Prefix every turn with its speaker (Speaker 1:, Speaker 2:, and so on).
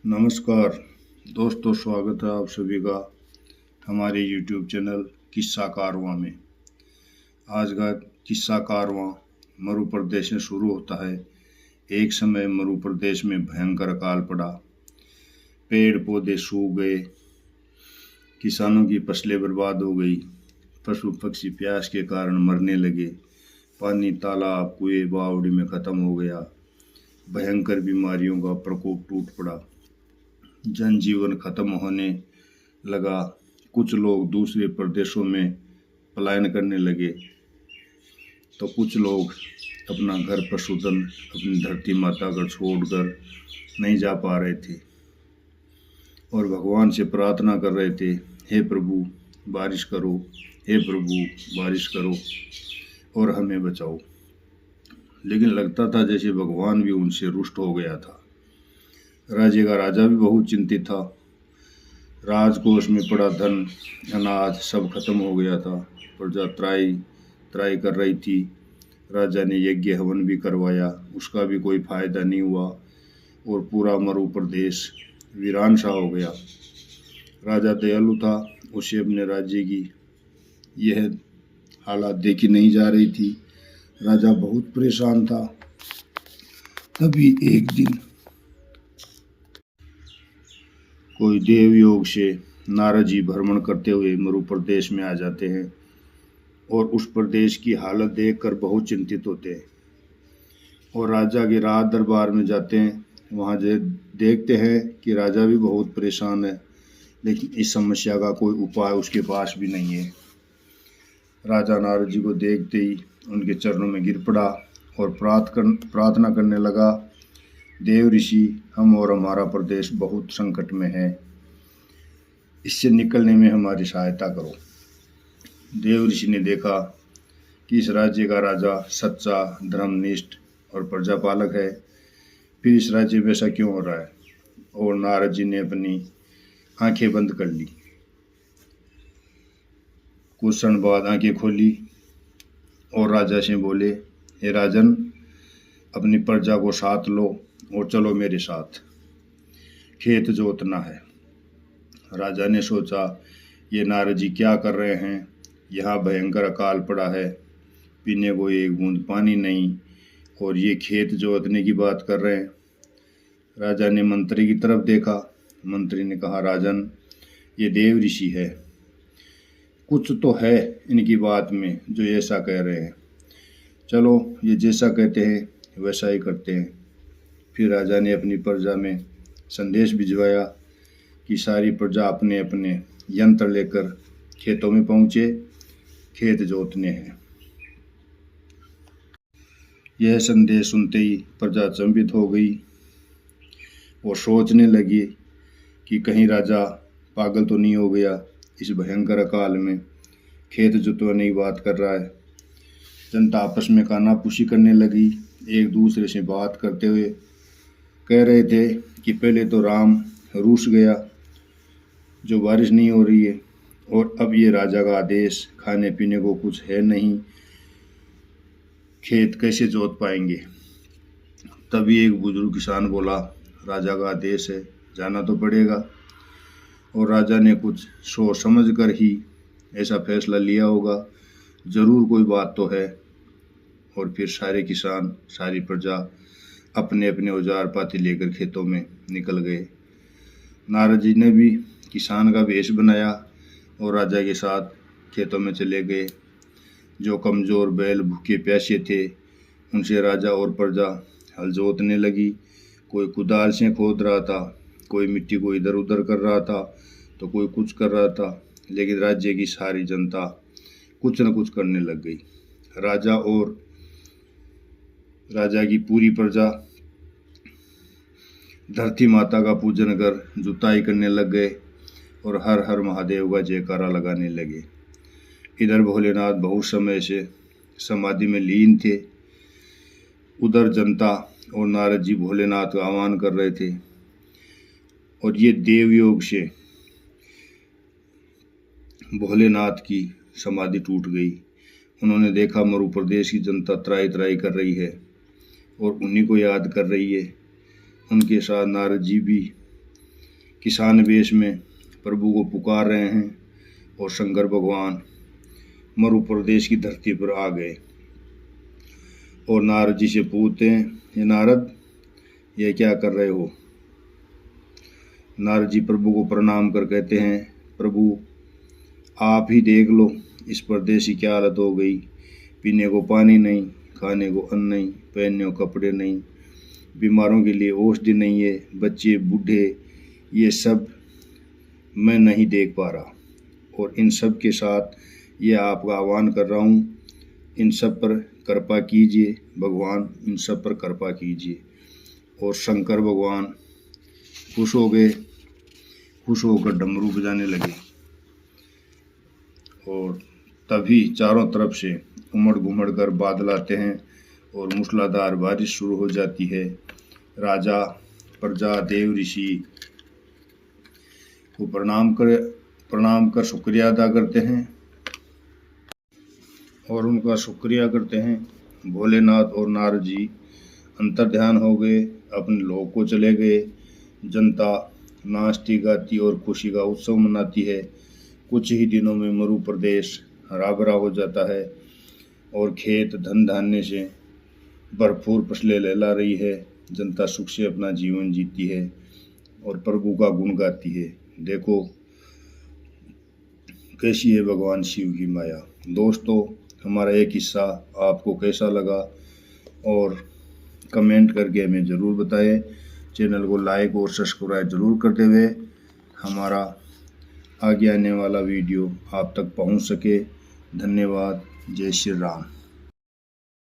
Speaker 1: नमस्कार दोस्तों, स्वागत है आप सभी का हमारे YouTube चैनल किस्सा कारवां में। आज का किस्सा कारवां मरु प्रदेश में शुरू होता है। एक समय मरु प्रदेश में भयंकर अकाल पड़ा, पेड़ पौधे सूख गए, किसानों की फसलें बर्बाद हो गई, पशु पक्षी प्यास के कारण मरने लगे, पानी तालाब कुएं बावड़ी में खत्म हो गया, भयंकर बीमारियों का प्रकोप टूट पड़ा, जनजीवन खत्म होने लगा। कुछ लोग दूसरे प्रदेशों में पलायन करने लगे, तो कुछ लोग अपना घर पशुधन अपनी धरती माता का छोड़कर नहीं जा पा रहे थे और भगवान से प्रार्थना कर रहे थे, हे प्रभु बारिश करो, हे प्रभु बारिश करो और हमें बचाओ। लेकिन लगता था जैसे भगवान भी उनसे रुष्ट हो गया था। राज्य का राजा भी बहुत चिंतित था। राजकोष में पड़ा धन अनाज सब खत्म हो गया था। प्रजा त्राई त्राई कर रही थी। राजा ने यज्ञ हवन भी करवाया, उसका भी कोई फायदा नहीं हुआ और पूरा मरु प्रदेश वीरान सा हो गया। राजा दयालु था, उसे अपने राज्य की यह हालात देखी नहीं जा रही थी। राजा बहुत परेशान था। तभी एक दिन कोई देव योग से नारद जी भ्रमण करते हुए मरु प्रदेश में आ जाते हैं और उस प्रदेश की हालत देखकर बहुत चिंतित होते हैं और राजा के राज दरबार में जाते हैं। वहाँ देखते हैं कि राजा भी बहुत परेशान है, लेकिन इस समस्या का कोई उपाय उसके पास भी नहीं है। राजा नारद जी को देखते ही उनके चरणों में गिर पड़ा और प्रार्थना करने लगा, देव ऋषि, हम और हमारा प्रदेश बहुत संकट में है, इससे निकलने में हमारी सहायता करो। देव ऋषि ने देखा कि इस राज्य का राजा सच्चा, धर्मनिष्ठ और प्रजापालक है, फिर इस राज्य में ऐसा क्यों हो रहा है? और नारद जी ने अपनी आंखें बंद कर ली। कुछ क्षण बाद आंखें खोली और राजा से बोले, हे राजन, अपनी प्रजा को साथ लो और चलो मेरे साथ, खेत जोतना है। राजा ने सोचा, ये नारद जी क्या कर रहे हैं? यहाँ भयंकर अकाल पड़ा है, पीने को एक बूंद पानी नहीं और ये खेत जोतने की बात कर रहे हैं। राजा ने मंत्री की तरफ देखा। मंत्री ने कहा, राजन, ये देव ऋषि है, कुछ तो है इनकी बात में जो ऐसा कह रहे हैं। चलो ये जैसा कहते हैं वैसा ही करते हैं। फिर राजा ने अपनी प्रजा में संदेश भिजवाया कि सारी प्रजा अपने अपने यंत्र लेकर खेतों में पहुँचे, खेत जोतने हैं। यह संदेश सुनते ही प्रजा चंबित हो गई और सोचने लगी कि कहीं राजा पागल तो नहीं हो गया, इस भयंकर अकाल में खेत जोतने की बात कर रहा है। जनता आपस में कानाफूसी करने लगी, एक दूसरे से बात करते हुए कह रहे थे कि पहले तो राम रूस गया जो बारिश नहीं हो रही है, और अब ये राजा का आदेश, खाने पीने को कुछ है नहीं, खेत कैसे जोत पाएंगे। तभी एक बुजुर्ग किसान बोला, राजा का आदेश है, जाना तो पड़ेगा। और राजा ने कुछ सोच समझ कर ही ऐसा फैसला लिया होगा, जरूर कोई बात तो है। और फिर सारे किसान, सारी प्रजा अपने अपने औजार पाती लेकर खेतों में निकल गए। नारद जी ने भी किसान का वेश बनाया और राजा के साथ खेतों में चले गए। जो कमज़ोर बैल भूखे प्यासे थे, उनसे राजा और प्रजा हल जोतने लगी। कोई कुदाल से खोद रहा था, कोई मिट्टी को इधर उधर कर रहा था, तो कोई कुछ कर रहा था, लेकिन राज्य की सारी जनता कुछ न कुछ करने लग गई। राजा और राजा की पूरी प्रजा धरती माता का पूजन कर जुताई करने लग गए और हर हर महादेव का जयकारा लगाने लगे। इधर भोलेनाथ बहुत समय से समाधि में लीन थे, उधर जनता और नारद जी भोलेनाथ का आह्वान कर रहे थे और ये देव योग से भोलेनाथ की समाधि टूट गई। उन्होंने देखा मरु प्रदेश की जनता त्राई त्राई कर रही है और उन्हीं को याद कर रही है। उनके साथ नारद जी भी किसान वेश में प्रभु को पुकार रहे हैं और शंकर भगवान मरु प्रदेश की धरती पर आ गए और नारद जी से पूछते हैं, ये नारद, ये क्या कर रहे हो? नारद जी प्रभु को प्रणाम कर कहते हैं, प्रभु आप ही देख लो, इस प्रदेश की क्या हालत हो गई। पीने को पानी नहीं, खाने को अन्न नहीं, पहनने को कपड़े नहीं, बीमारों के लिए औषधि नहीं है, बच्चे बूढ़े ये सब मैं नहीं देख पा रहा। और इन सब के साथ ये आपका आह्वान कर रहा हूँ, इन सब पर कृपा कीजिए भगवान, इन सब पर कृपा कीजिए। और शंकर भगवान खुश हो गए, खुश होकर डमरू बजाने लगे और तभी चारों तरफ से उमड़ घुमड़ कर बादल आते हैं और मूसलाधार बारिश शुरू हो जाती है। राजा प्रजा देव ऋषि को प्रणाम कर शुक्रिया अदा करते हैं और उनका शुक्रिया करते हैं। भोलेनाथ और नारद जी अंतर्ध्यान हो गए, अपने लोक को चले गए। जनता नाचती गाती और खुशी का उत्सव मनाती है। कुछ ही दिनों में मरु प्रदेश हरा भरा हो जाता है और खेत धन धान्य से भरपूर फसलें लहला रही है। जनता सुख से अपना जीवन जीती है और प्रभु का गुण गाती है। देखो कैसी है भगवान शिव की माया। दोस्तों, हमारा एक किस्सा आपको कैसा लगा और कमेंट करके हमें ज़रूर बताएं। चैनल को लाइक और सब्सक्राइब ज़रूर करते हुए हमारा आगे आने वाला वीडियो आप तक पहुंच सके। धन्यवाद। जय श्री राम।